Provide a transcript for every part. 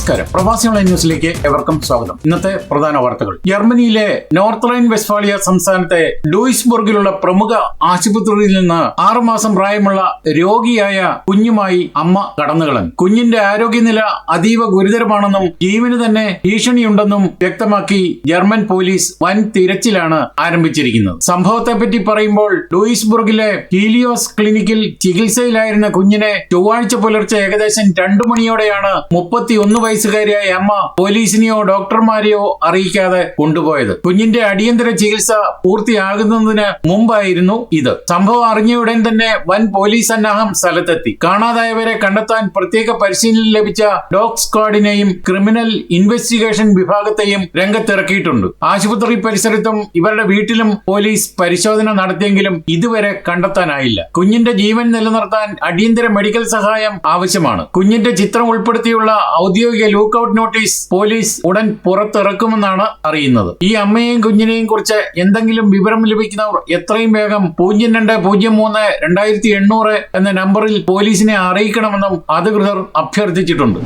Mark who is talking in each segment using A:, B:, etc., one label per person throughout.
A: നമസ്കാരം. പ്രവാസി ഓൺലൈൻ ന്യൂസിലേക്ക് ഏവർക്കും സ്വാഗതം. ഇന്നത്തെ പ്രധാന വാർത്തകൾ. ജർമ്മനിയിലെ നോർത്ത് റൈൻ വെസ്റ്റ്ഫാലിയ സംസ്ഥാനത്തെ ഡൂയിസ്ബർഗിലുള്ള പ്രമുഖ ആശുപത്രിയിൽ നിന്ന് 6 മാസം പ്രായമുള്ള രോഗിയായ കുഞ്ഞുമായി അമ്മ കടന്നുകളഞ്ഞു. കുഞ്ഞിന്റെ ആരോഗ്യനില അതീവ ഗുരുതരമാണെന്നും ജീവന് തന്നെ ഭീഷണിയുണ്ടെന്നും വ്യക്തമാക്കി ജർമ്മൻ പോലീസ് വൻ തിരച്ചിലാണ് ആരംഭിച്ചിരിക്കുന്നത്. സംഭവത്തെപ്പറ്റി പറയുമ്പോൾ ഡൂയിസ്ബർഗിലെ ഹീലിയോസ് ക്ലിനിക്കിൽ ചികിത്സയിലായിരുന്ന കുഞ്ഞിനെ ചൊവ്വാഴ്ച പുലർച്ചെ ഏകദേശം 2 മണിയോടെയാണ് 31 വയസ്സുകാരിയായ അമ്മ പോലീസിനെയോ ഡോക്ടർമാരെയോ അറിയിക്കാതെ കൊണ്ടുപോയത്. കുഞ്ഞിന്റെ അടിയന്തര ചികിത്സ പൂർത്തിയാകുന്നതിന് മുമ്പായിരുന്നു ഇത്. സംഭവം അറിഞ്ഞയുടൻ തന്നെ വൻ പോലീസ് സന്നാഹം സ്ഥലത്തെത്തി. കാണാതായവരെ കണ്ടെത്താൻ പ്രത്യേക പരിശീലനം ലഭിച്ച ഡോഗ് സ്ക്വാഡിനെയും ക്രിമിനൽ ഇൻവെസ്റ്റിഗേഷൻ വിഭാഗത്തെയും രംഗത്തിറക്കിയിട്ടുണ്ട്. ആശുപത്രി പരിസരത്തും ഇവരുടെ വീട്ടിലും പോലീസ് പരിശോധന നടത്തിയെങ്കിലും ഇതുവരെ കണ്ടെത്താനായില്ല. കുഞ്ഞിന്റെ ജീവൻ നിലനിർത്താൻ അടിയന്തര മെഡിക്കൽ സഹായം ആവശ്യമാണ്. കുഞ്ഞിന്റെ ചിത്രം ഉൾപ്പെടുത്തിയുള്ള ഔദ്യോഗിക ലുക്കൌട്ട് നോട്ടീസ് പോലീസ് ഉടൻ പുറത്തിറക്കുമെന്നാണ് അറിയുന്നത്. ഈ അമ്മയെയും കുഞ്ഞിനെയും കുറിച്ച് എന്തെങ്കിലും വിവരം ലഭിക്കുന്നവർ എത്രയും വേഗം 0203-2800 എന്ന നമ്പറിൽ പോലീസിനെ അറിയിക്കണമെന്നും അധികൃതർ അഭ്യർത്ഥിച്ചിട്ടുണ്ട്.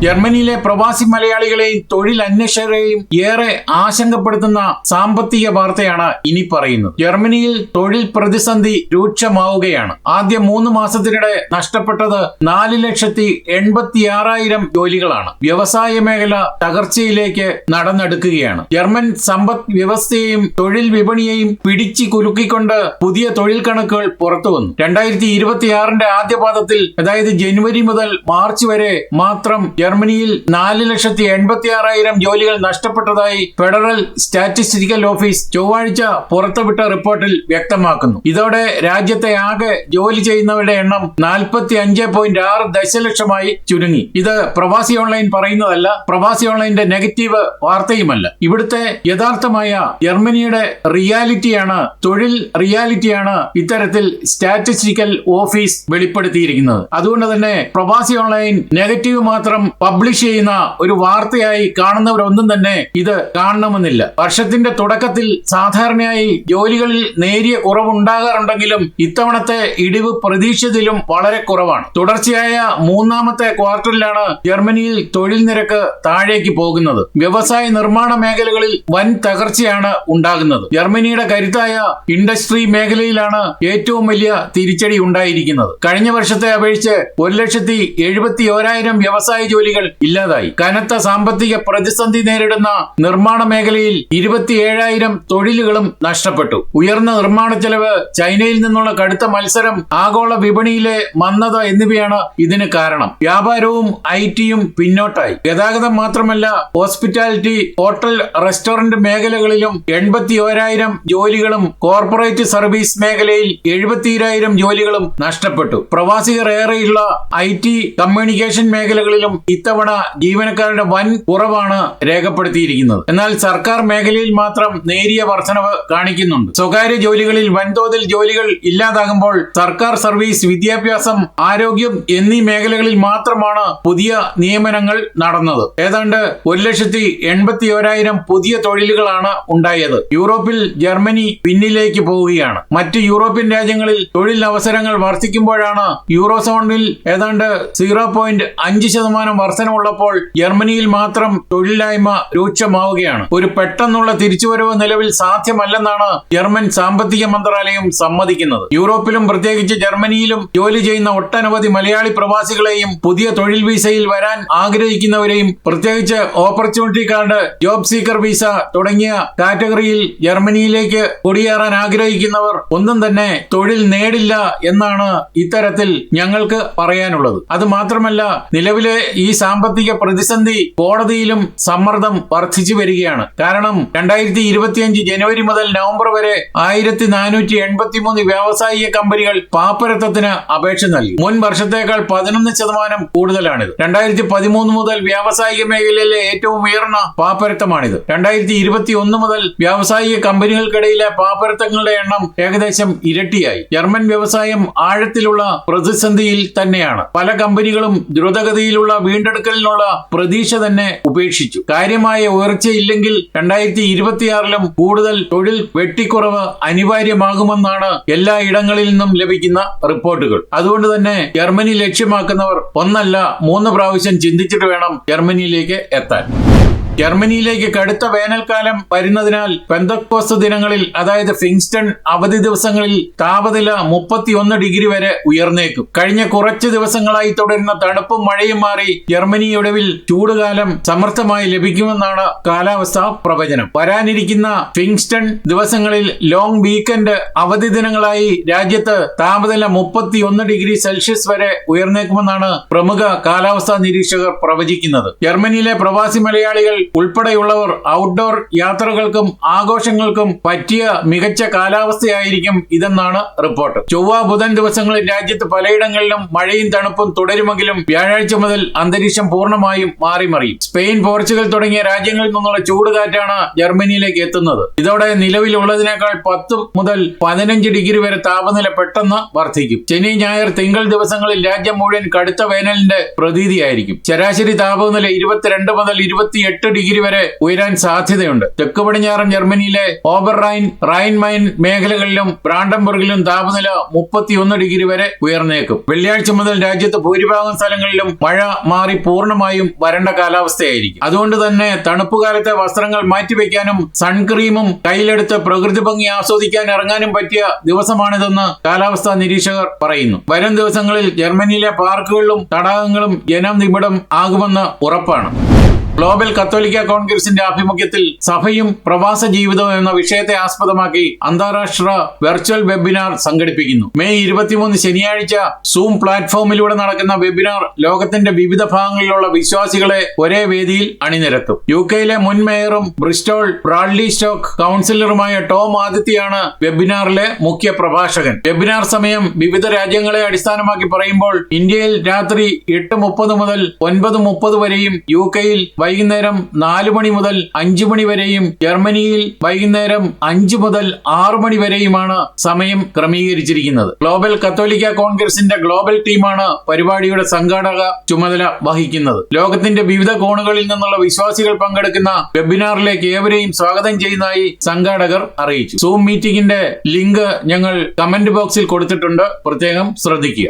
A: ജർമ്മനിയിലെ പ്രവാസി മലയാളികളെയും തൊഴിൽ അന്വേഷകരെയും ഏറെ ആശങ്കപ്പെടുത്തുന്ന സാമ്പത്തിക വാർത്തയാണ് ഇനി പറയുന്നത്. ജർമ്മനിയിൽ തൊഴിൽ പ്രതിസന്ധി രൂക്ഷമാവുകയാണ്. ആദ്യ 3 മാസത്തിനിടെ നഷ്ടപ്പെട്ടത് 4,86,000 ജോലികളാണ്. വ്യവസായ മേഖല തകർച്ചയിലേക്ക് നടന്നെടുക്കുകയാണ്. ജർമ്മൻ സമ്പദ് വ്യവസ്ഥയെയും തൊഴിൽ വിപണിയെയും പിടിച്ചു കുലുക്കിക്കൊണ്ട് പുതിയ തൊഴിൽ കണക്കുകൾ പുറത്തുവന്നു. 2026 ആദ്യപാദത്തിൽ, അതായത് ജനുവരി മുതൽ മാർച്ച് വരെ മാത്രം ജർമ്മനിയിൽ 4,86,000 ജോലികൾ നഷ്ടപ്പെട്ടതായി ഫെഡറൽ സ്റ്റാറ്റിസ്റ്റിക്കൽ ഓഫീസ് ചൊവ്വാഴ്ച പുറത്തുവിട്ട റിപ്പോർട്ടിൽ വ്യക്തമാക്കുന്നു. ഇതോടെ രാജ്യത്തെ ആകെ ജോലി ചെയ്യുന്നവരുടെ എണ്ണം 45.6 ദശലക്ഷമായി ചുരുങ്ങി. ഇത് പ്രവാസി ഓൺലൈൻ പറയുന്നതല്ല, പ്രവാസി ഓൺലൈന്റെ നെഗറ്റീവ് വാർത്തയുമല്ല. ഇവിടുത്തെ യഥാർത്ഥമായ ജർമ്മനിയുടെ റിയാലിറ്റിയാണ്, തൊഴിൽ റിയാലിറ്റിയാണ് ഇത്തരത്തിൽ സ്റ്റാറ്റിസ്റ്റിക്കൽ ഓഫീസ് വെളിപ്പെടുത്തിയിരിക്കുന്നത്. അതുകൊണ്ട് തന്നെ പ്രവാസി ഓൺലൈൻ നെഗറ്റീവ് മാത്രം പബ്ലിഷ് ചെയ്യുന്ന ഒരു വാർത്തയായി കാണുന്നവരൊന്നും തന്നെ ഇത് കാണണമെന്നില്ല. വർഷത്തിന്റെ തുടക്കത്തിൽ സാധാരണയായി ജോലികളിൽ നേരിയ കുറവുണ്ടാകാറുണ്ടെങ്കിലും ഇത്തവണത്തെ ഇടിവ് പ്രതീക്ഷിച്ചതിലും വളരെ കുറവാണ്. തുടർച്ചയായ 3ാമത്തെ ക്വാർട്ടറിലാണ് ജർമ്മനിയിൽ തൊഴിൽ നിരക്ക് താഴേക്ക് പോകുന്നത്. വ്യവസായ നിർമ്മാണ മേഖലകളിൽ വൻ തകർച്ചയാണ് ഉണ്ടാകുന്നത്. ജർമ്മനിയുടെ കരുത്തായ ഇൻഡസ്ട്രി മേഖലയിലാണ് ഏറ്റവും വലിയ തിരിച്ചടി ഉണ്ടായിരിക്കുന്നത്. കഴിഞ്ഞ വർഷത്തെ അപേക്ഷിച്ച് 1,71,000 വ്യവസായ ജോലികൾ ഇല്ലാതായി. കനത്ത സാമ്പത്തിക പ്രതിസന്ധി നേരിടുന്ന നിർമ്മാണ മേഖലയിൽ 27,000 തൊഴിലുകളും നഷ്ടപ്പെട്ടു. ഉയർന്ന നിർമ്മാണ ചെലവ്, ചൈനയിൽ നിന്നുള്ള കടുത്ത മത്സരം, ആഗോള വിപണിയിലെ മന്ദത എന്നിവയാണ് ഇതിന് കാരണം. വ്യാപാരവും IT-യും പിന്നോട്ടായി. ഗതാഗതം മാത്രമല്ല, ഹോസ്പിറ്റാലിറ്റി, ഹോട്ടൽ, റെസ്റ്റോറന്റ് മേഖലകളിലും 81,000 ജോലികളും കോർപ്പറേറ്റ് സർവീസ് മേഖലയിൽ 70,000 ജോലികളും നഷ്ടപ്പെട്ടു. പ്രവാസികൾ ഏറെയുള്ള IT, കമ്മ്യൂണിക്കേഷൻ മേഖലകളിലും ഇത്തവണ ജീവനക്കാരുടെ വൻ കുറവാണ് രേഖപ്പെടുത്തിയിരിക്കുന്നത്. എന്നാൽ സർക്കാർ മേഖലയിൽ മാത്രം നേരിയ വർധനവ് കാണിക്കുന്നുണ്ട്. സ്വകാര്യ ജോലികളിൽ വൻതോതിൽ ജോലികൾ ഇല്ലാതാകുമ്പോൾ സർക്കാർ സർവീസ്, വിദ്യാഭ്യാസം, ആരോഗ്യം എന്നീ മേഖലകളിൽ മാത്രമാണ് പുതിയ നിയമനങ്ങൾ നടന്നത്. ഏതാണ്ട് 1,81,000 പുതിയ തൊഴിലുകളാണ് ഉണ്ടായത്. യൂറോപ്പിൽ ജർമ്മനി പിന്നിലേക്ക് പോവുകയാണ്. മറ്റ് യൂറോപ്യൻ രാജ്യങ്ങളിൽ തൊഴിൽ അവസരങ്ങൾ വർദ്ധിക്കുമ്പോഴാണ് യൂറോസോണിൽ ഏതാണ്ട് 0.5% വർധനമുള്ളപ്പോൾ ജർമ്മനിയിൽ മാത്രം തൊഴിലില്ലായ്മ രൂക്ഷമാവുകയാണ്. ഒരു പെട്ടെന്നുള്ള തിരിച്ചുവരവ് നിലവിൽ സാധ്യമല്ലെന്നാണ് ജർമ്മൻ സാമ്പത്തിക മന്ത്രാലയം സമ്മതിക്കുന്നത്. യൂറോപ്പിലും പ്രത്യേകിച്ച് ജർമ്മനിയിലും ജോലി ചെയ്യുന്ന ഒട്ടനവധി മലയാളി പ്രവാസികളെയും പുതിയ തൊഴിൽ വിസയിൽ വരാൻ ആഗ്രഹിക്കുന്നവരെയും, പ്രത്യേകിച്ച് opportunity card, job seeker visa തുടങ്ങിയ കാറ്റഗറിയിൽ ജർമ്മനിയിലേക്ക് കുടിയേറാൻ ആഗ്രഹിക്കുന്നവർ ഒന്നും തന്നെ തൊഴിൽ നേടില്ല എന്നാണ് ഇത്തരത്തിൽ ഞങ്ങൾക്ക് പറയാനുള്ളത്. അത് മാത്രമല്ല, നിലവിലെ ഈ സാമ്പത്തിക പ്രതിസന്ധി കോടതിയിലും സമ്മർദ്ദം വർദ്ധിച്ചു വരികയാണ്. കാരണം 2025 ജനുവരി മുതൽ നവംബർ വരെ 1483 വ്യാവസായിക കമ്പനികൾ പാപ്പരത്വത്തിന് അപേക്ഷ നൽകി. മുൻ വർഷത്തേക്കാൾ 11% കൂടുതലാണിത്. 2013 മുതൽ വ്യാവസായിക മേഖലയിലെ ഏറ്റവും ഉയർന്ന പാപ്പരത്വമാണിത്. 2021 മുതൽ വ്യാവസായിക കമ്പനികൾക്കിടയിലെ പാപ്പരത്വങ്ങളുടെ എണ്ണം ഏകദേശം ഇരട്ടിയായി. ജർമ്മൻ വ്യവസായം ആഴത്തിലുള്ള പ്രതിസന്ധിയിൽ തന്നെയാണ്. പല കമ്പനികളും ദ്രുതഗതിയിലുള്ള വീണ്ടെടുക്കലിനുള്ള പ്രതീക്ഷ തന്നെ ഉപേക്ഷിച്ചു. കാര്യമായ ഉയർച്ചയില്ലെങ്കിൽ 2026 കൂടുതൽ തൊഴിൽ വെട്ടിക്കുറവ് അനിവാര്യമാകുമെന്നാണ് എല്ലാ ഇടങ്ങളിൽ നിന്നും ലഭിക്കുന്ന റിപ്പോർട്ടുകൾ. അതുകൊണ്ട് തന്നെ ജർമ്മനി ലക്ഷ്യമാക്കുന്നവർ ഒന്നല്ല 3 പ്രാവശ്യം ചിന്തിച്ചിട്ട് വേണം ജർമ്മനിയിലേക്ക് എത്താൻ. ജർമ്മനിയിലേക്ക് കടുത്ത വേനൽക്കാലം വരുന്നതിനാൽ പെന്തക്കോസ്ത് ദിനങ്ങളിൽ, അതായത് ഫിങ്സ്റ്റൺ അവധി ദിവസങ്ങളിൽ താപനില 31 ഡിഗ്രി വരെ ഉയർന്നേക്കും. കഴിഞ്ഞ കുറച്ച് ദിവസങ്ങളായി തുടരുന്ന തണുപ്പും മഴയും മാറി ജർമ്മനി ഒടുവിൽ ചൂടുകാലം സമർത്ഥമായി ലഭിക്കുമെന്നാണ് കാലാവസ്ഥാ പ്രവചനം. വരാനിരിക്കുന്ന ഫിങ്സ്റ്റൺ ദിവസങ്ങളിൽ ലോങ് വീക്കെൻഡ് അവധി ദിനങ്ങളായി രാജ്യത്ത് താപനില 31 ഡിഗ്രി സെൽഷ്യസ് വരെ ഉയർന്നേക്കുമെന്നാണ് പ്രമുഖ കാലാവസ്ഥാ നിരീക്ഷകർ പ്രവചിക്കുന്നത്. ജർമ്മനിയിലെ പ്രവാസി മലയാളികൾ ഉൾപ്പെടെയുള്ളവർ ഔട്ട്ഡോർ യാത്രകൾക്കും ആഘോഷങ്ങൾക്കും പറ്റിയ മികച്ച കാലാവസ്ഥയായിരിക്കും ഇതെന്നാണ് റിപ്പോർട്ട്. ചൊവ്വ ബുധൻ ദിവസങ്ങളിൽ രാജ്യത്ത് പലയിടങ്ങളിലും മഴയും തണുപ്പും തുടരുമെങ്കിലും വ്യാഴാഴ്ച മുതൽ അന്തരീക്ഷം പൂർണ്ണമായും മാറിമറിയും. സ്പെയിൻ, പോർച്ചുഗൽ തുടങ്ങിയ രാജ്യങ്ങളിൽ നിന്നുള്ള ചൂടുകാറ്റാണ് ജർമ്മനിയിലേക്ക് എത്തുന്നത്. ഇതോടെ നിലവിലുള്ളതിനേക്കാൾ 10 മുതൽ 15 ഡിഗ്രി വരെ താപനില പെട്ടെന്ന് വർദ്ധിക്കും. ശനി, ഞായർ, തിങ്കൾ ദിവസങ്ങളിൽ രാജ്യം മുഴുവൻ കടുത്ത വേനലിന്റെ പ്രതീതിയായിരിക്കും. ശരാശരി താപനില 22 മുതൽ 28 ഡിഗ്രി വരെ ഉയരാൻ സാധ്യതയുണ്ട്. തെക്ക് പടിഞ്ഞാറൻ ജർമ്മനിയിലെ ഓബർറൈൻ, റൈൻ-മൈൻ മേഖലകളിലും ബ്രാൻഡൻബർഗിലും താപനില 31 ഡിഗ്രി വരെ ഉയർന്നേക്കും. വെള്ളിയാഴ്ച മുതൽ രാജ്യത്ത് ഭൂരിഭാഗം സ്ഥലങ്ങളിലും മഴ മാറി പൂർണ്ണമായും വരണ്ട കാലാവസ്ഥയായിരിക്കും. അതുകൊണ്ട് തന്നെ തണുപ്പുകാലത്തെ വസ്ത്രങ്ങൾ മാറ്റിവെക്കാനും സൺക്രീമും കയ്യിലെടുത്ത് പ്രകൃതി ഭംഗി ആസ്വദിക്കാൻ ഇറങ്ങാനും പറ്റിയ ദിവസമാണിതെന്ന് കാലാവസ്ഥാ നിരീക്ഷകർ പറയുന്നു. വരും ദിവസങ്ങളിൽ ജർമ്മനിയിലെ പാർക്കുകളിലും തടാകങ്ങളും ജനനിബിഡം ആകുമെന്ന് ഉറപ്പാണ്. ഗ്ലോബൽ കത്തോലിക്ക കോൺഗ്രസിന്റെ ആഭിമുഖ്യത്തിൽ സഭയും പ്രവാസ ജീവിതവും എന്ന വിഷയത്തെ ആസ്പദമാക്കി അന്താരാഷ്ട്ര വെർച്വൽ വെബിനാർ സംഘടിപ്പിക്കുന്നു. മെയ് 23 ശനിയാഴ്ച സൂം പ്ലാറ്റ്ഫോമിലൂടെ നടക്കുന്ന വെബിനാർ ലോകത്തിന്റെ വിവിധ ഭാഗങ്ങളിലുള്ള വിശ്വാസികളെ ഒരേ വേദിയിൽ അണിനിരത്തും. യുകെയിലെ മുൻ മേയറും ബ്രിസ്റ്റോൾ ബ്രാഡ്ലി സ്റ്റോക്ക് കൗൺസിലറുമായ ടോം ആദിത്യയാണ് വെബിനാറിലെ മുഖ്യ പ്രഭാഷകൻ. വെബിനാർ സമയം വിവിധ രാജ്യങ്ങളെ അടിസ്ഥാനമാക്കി പറയുമ്പോൾ ഇന്ത്യയിൽ രാത്രി 8:30 മുതൽ 9:30 വരെയും, യുകെയിൽ വൈകുന്നേരം 4 മണി മുതൽ 5 മണി വരെയും, ജർമ്മനിയിൽ വൈകുന്നേരം 5 മുതൽ 6 മണി വരെയുമാണ് സമയം ക്രമീകരിച്ചിരിക്കുന്നത്. ഗ്ലോബൽ കത്തോലിക്ക കോൺഗ്രസിന്റെ ഗ്ലോബൽ ടീമാണ് പരിപാടിയുടെ സംഘാടക ചുമതല വഹിക്കുന്നത്. ലോകത്തിന്റെ വിവിധ കോണുകളിൽ നിന്നുള്ള വിശ്വാസികൾ പങ്കെടുക്കുന്ന വെബിനാറിലേക്ക് ഏവരെയും സ്വാഗതം ചെയ്യുന്നതായി സംഘാടകർ അറിയിച്ചു. സൂം മീറ്റിംഗിന്റെ ലിങ്ക് ഞങ്ങൾ കമന്റ് ബോക്സിൽ കൊടുത്തിട്ടുണ്ട്, പ്രത്യേകം ശ്രദ്ധിക്കുക.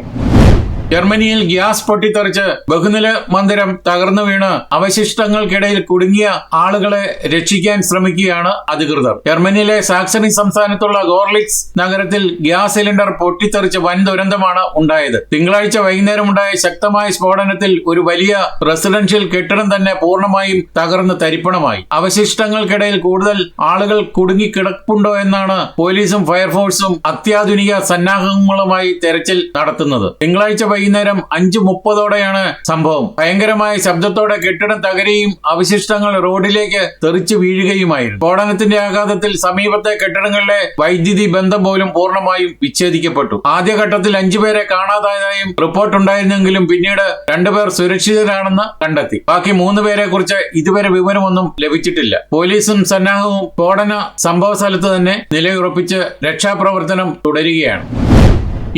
A: ജർമ്മനിയിൽ ഗ്യാസ് പൊട്ടിത്തെറിച്ച് ബഹുനില മന്ദിരം തകർന്നു വീണ് അവശിഷ്ടങ്ങൾക്കിടയിൽ കുടുങ്ങിയ ആളുകളെ രക്ഷിക്കാൻ ശ്രമിക്കുകയാണ് അധികൃതർ. ജർമ്മനിയിലെ സാക്സണി സംസ്ഥാനത്തുള്ള ഗോർലിറ്റ്സ് നഗരത്തിൽ ഗ്യാസ് സിലിണ്ടർ പൊട്ടിത്തെറിച്ച് വൻ ദുരന്തമാണ് ഉണ്ടായത്. തിങ്കളാഴ്ച വൈകുന്നേരം ഉണ്ടായ ശക്തമായ സ്ഫോടനത്തിൽ ഒരു വലിയ റെസിഡൻഷ്യൽ കെട്ടിടം തന്നെ പൂർണ്ണമായും തകർന്ന് തരിപ്പണമായി. അവശിഷ്ടങ്ങൾക്കിടയിൽ കൂടുതൽ ആളുകൾ കുടുങ്ങിക്കിടപ്പുണ്ടോ എന്നാണ് പോലീസും ഫയർഫോഴ്സും അത്യാധുനിക സന്നാഹങ്ങളുമായി തെരച്ചിൽ നടത്തുന്നത്. തിങ്കളാഴ്ച വൈകുന്നേരം 5:30 സംഭവം. ഭയങ്കരമായ ശബ്ദത്തോടെ കെട്ടിടം തകരുകയും അവശിഷ്ടങ്ങൾ റോഡിലേക്ക് തെറിച്ചു വീഴുകയുമായിരുന്നു. സ്ഫോടനത്തിന്റെ ആഘാതത്തിൽ സമീപത്തെ കെട്ടിടങ്ങളിലെ വൈദ്യുതി ബന്ധം പോലും പൂർണ്ണമായും വിച്ഛേദിക്കപ്പെട്ടു. ആദ്യഘട്ടത്തിൽ 5 പേരെ കാണാതായതായും റിപ്പോർട്ടുണ്ടായിരുന്നെങ്കിലും പിന്നീട് 2 പേർ സുരക്ഷിതരാണെന്ന് കണ്ടെത്തി. ബാക്കി 3 പേരെ കുറിച്ച് ഇതുവരെ വിവരമൊന്നും ലഭിച്ചിട്ടില്ല. പോലീസും സന്നാഹവും സ്ഫോടന സംഭവ സ്ഥലത്ത് തന്നെ നിലയുറപ്പിച്ച് രക്ഷാപ്രവർത്തനം തുടരുകയാണ്.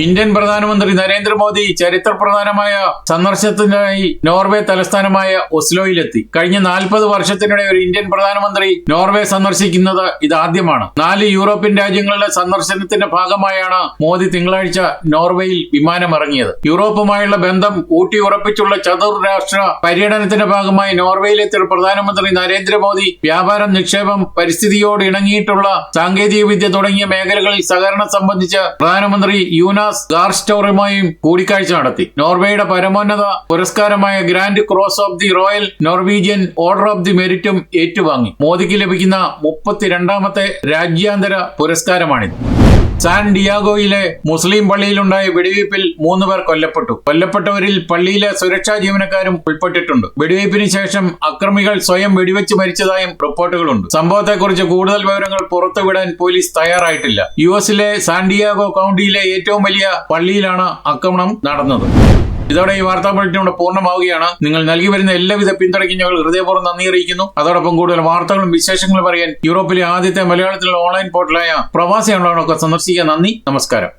A: ഇന്ത്യൻ പ്രധാനമന്ത്രി നരേന്ദ്രമോദി ചരിത്രപ്രധാനമായ സന്ദർശനത്തിനായി നോർവേ തലസ്ഥാനമായ ഒസ്ലോയിലെത്തി. കഴിഞ്ഞ 40 വർഷത്തിനിടെ ഒരു ഇന്ത്യൻ പ്രധാനമന്ത്രി നോർവേ സന്ദർശിക്കുന്നത് ഇതാദ്യമാണ്. 4 യൂറോപ്യൻ രാജ്യങ്ങളുടെ സന്ദർശനത്തിന്റെ ഭാഗമായാണ് മോദി തിങ്കളാഴ്ച നോർവേയിൽ വിമാനമിറങ്ങിയത്. യൂറോപ്പുമായുള്ള ബന്ധം ഊട്ടിയുറപ്പിച്ചുള്ള ചതുർരാഷ്ട്ര പര്യടനത്തിന്റെ ഭാഗമായി നോർവേയിലെത്തിയ പ്രധാനമന്ത്രി നരേന്ദ്രമോദി വ്യാപാരം, നിക്ഷേപം, പരിസ്ഥിതിയോട് ഇണങ്ങിയിട്ടുള്ള സാങ്കേതിക വിദ്യ തുടങ്ങിയ മേഖലകളിൽ സഹകരണം സംബന്ധിച്ച് പ്രധാനമന്ത്രി യൂനാസ് ഗാർസ്റ്റോറുമായും കൂടിക്കാഴ്ച നടത്തി. നോർവേയുടെ പരമോന്നത പുരസ്കാരമായ grand cross of the royal Norwegian order of the മെരിറ്റും ഏറ്റുവാങ്ങി. മോദിക്ക് ലഭിക്കുന്ന 32ാമത്തെ രാജ്യാന്തര പുരസ്കാരമാണിത്. സാൻ ഡിയാഗോയിലെ മുസ്ലിം പള്ളിയിലുണ്ടായ വെടിവയ്പിൽ 3 പേർ കൊല്ലപ്പെട്ടു. കൊല്ലപ്പെട്ടവരിൽ പള്ളിയിലെ സുരക്ഷാ ജീവനക്കാരും ഉൾപ്പെട്ടിട്ടുണ്ട്. വെടിവയ്പിന് ശേഷം അക്രമികൾ സ്വയം വെടിവെച്ച് മരിച്ചതായും റിപ്പോർട്ടുകളുണ്ട്. സംഭവത്തെക്കുറിച്ച് കൂടുതൽ വിവരങ്ങൾ പുറത്തുവിടാൻ പോലീസ് തയ്യാറായിട്ടില്ല. യുഎസിലെ സാൻ ഡിയാഗോ കൗണ്ടിയിലെ ഏറ്റവും വലിയ പള്ളിയിലാണ് ആക്രമണം നടന്നത്. ഇതോടെ ഈ വാർത്താ ബുള്ളറ്റിനോട് പൂർണ്ണമാവുകയാണ്. നിങ്ങൾ നൽകി വരുന്ന എല്ലാവിധ പിന്തുണയ്ക്കും ഞങ്ങൾ ഹൃദയപൂർവ്വം നന്ദി അറിയിക്കുന്നു. അതോടൊപ്പം കൂടുതൽ വാർത്തകളും വിശേഷങ്ങളും അറിയാൻ യൂറോപ്പിലെ ആദ്യത്തെ മലയാളത്തിലുള്ള ഓൺലൈൻ പോർട്ടലായ പ്രവാസി ഓൺലൈനൊക്കെ സന്ദർശിക്കുക. നന്ദി, നമസ്കാരം.